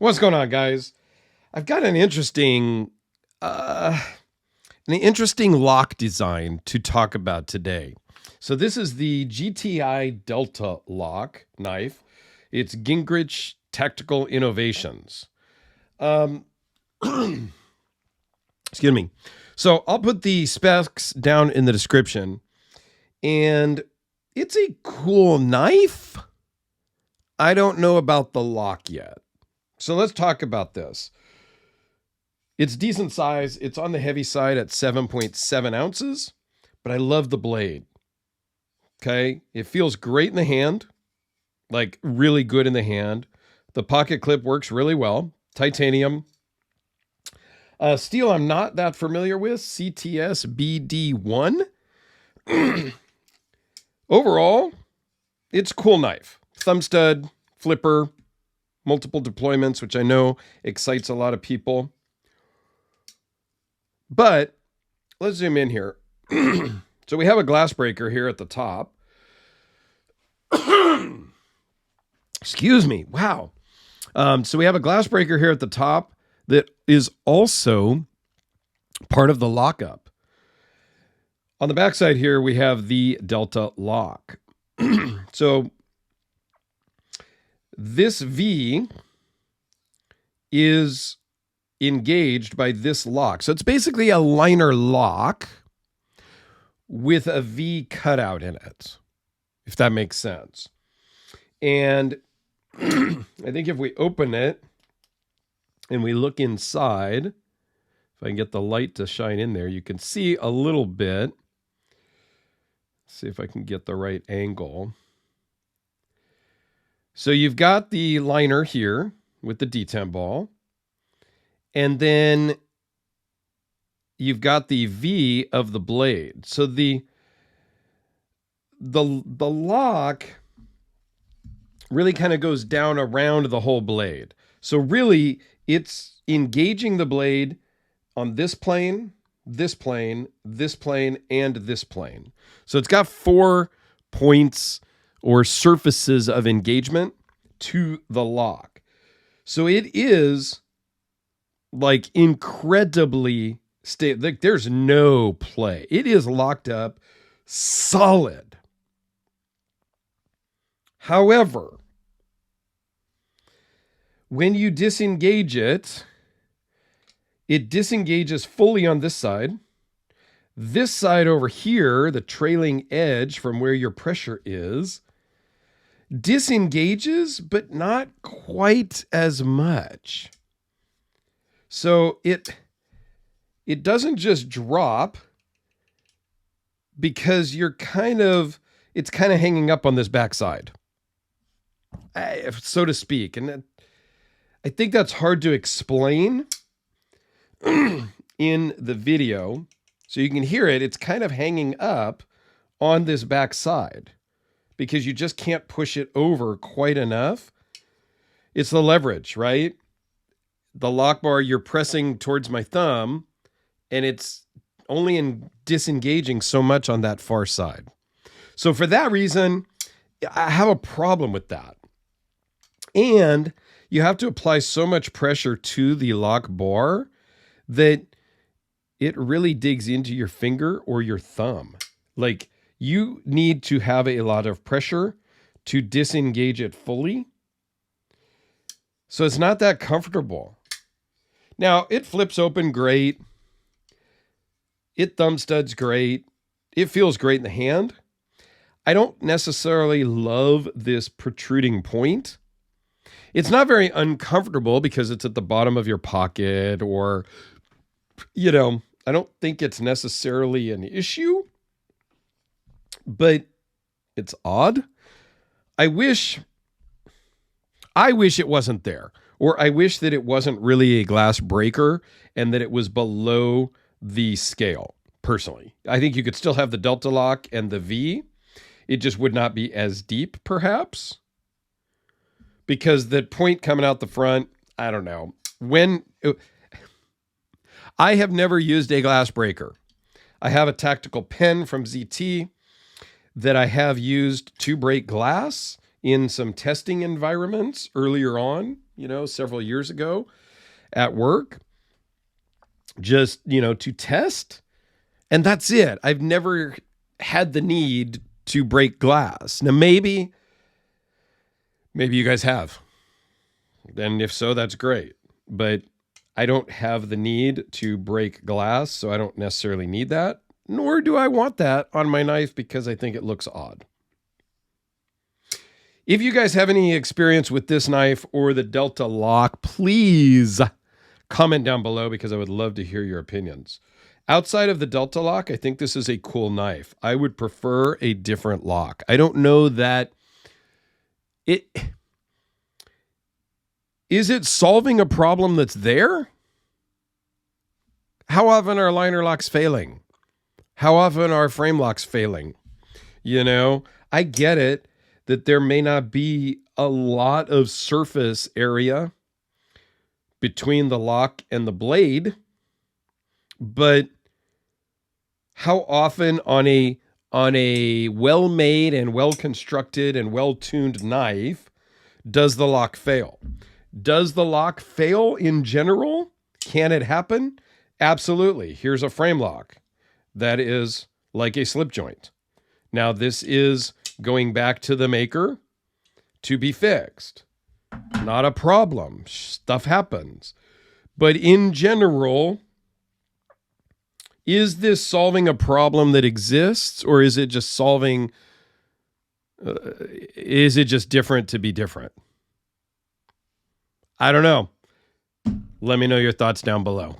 What's going on, guys? I've got an interesting lock design to talk about today. So this is the GTI Delta lock knife. It's Gingrich Tactical Innovations. Excuse me. So I'll put the specs down in the description, and it's a cool knife. I don't know about the lock yet. So let's talk about this. It's decent size. It's on the heavy side at 7.7 ounces, but I love the blade. Okay. It feels great in the hand, like really good in the hand. The pocket clip works really well. Titanium. Steel I'm not that familiar with. CTS BD1. Overall, it's a cool knife. Thumb stud, flipper, multiple deployments, which I know excites a lot of people. But let's zoom in here. So we have a glass breaker here at the top. Excuse me. Wow. So we have a glass breaker here at the top that is also part of the lockup. On the backside here, we have the Delta lock. So this V is engaged by this lock. So it's basically a liner lock with a V cutout in it, if that makes sense. And I think if we open it and we look inside, if I can get the light to shine in there, you can see a little bit. Let's see if I can get the right angle. So you've got the liner here with the detent ball. And then you've got the V of the blade. So the lock really kind of goes down around the whole blade. So really, it's engaging the blade on this plane, this plane, this plane, and this plane. So it's got 4 points or surfaces of engagement to the lock. So it is like incredibly stable. Like there's no play. It is locked up solid. However, when you disengage it, it disengages fully on this side. This side over here, the trailing edge from where your pressure is, disengages, but not quite as much. So it doesn't just drop because it's kind of hanging up on this backside, so to speak. And I think that's hard to explain in the video. So you can hear it. It's kind of hanging up on this backside because you just can't push it over quite enough. It's the leverage, right? The lock bar, you're pressing towards my thumb, and it's only disengaging so much on that far side. So for that reason, I have a problem with that. And you have to apply so much pressure to the lock bar that it really digs into your finger or your thumb. Like you need to have a lot of pressure to disengage it fully. So it's not that comfortable. Now, it flips open great. It thumb studs great. It feels great in the hand. I don't necessarily love this protruding point. It's not very uncomfortable because it's at the bottom of your pocket or, I don't think it's necessarily an issue, but it's odd. I wish it wasn't there. Or I wish that it wasn't really a glass breaker and that it was below the scale, personally. I think you could still have the Delta lock and the V. It just would not be as deep, perhaps. Because the point coming out the front, I don't know. I have never used a glass breaker. I have a tactical pen from ZT that I have used to break glass in some testing environments earlier on. several years ago at work, just, to test. And that's it. I've never had the need to break glass. Now, maybe you guys have. And if so, that's great. But I don't have the need to break glass, so I don't necessarily need that. Nor do I want that on my knife because I think it looks odd. If you guys have any experience with this knife or the Delta lock, please comment down below because I would love to hear your opinions. Outside of the Delta lock, I think this is a cool knife. I would prefer a different lock. I don't know that it... Is it solving a problem that's there? How often are liner locks failing? How often are frame locks failing? I get it that there may not be a lot of surface area between the lock and the blade, but how often on a well-made and well-constructed and well-tuned knife does the lock fail? Does the lock fail in general? Can it happen? Absolutely. Here's a frame lock that is like a slip joint. Now, this is going back to the maker to be fixed. Not a problem. Stuff happens. But in general, is this solving a problem that exists, or is it just solving, is it just different to be different? I don't know. Let me know your thoughts down below.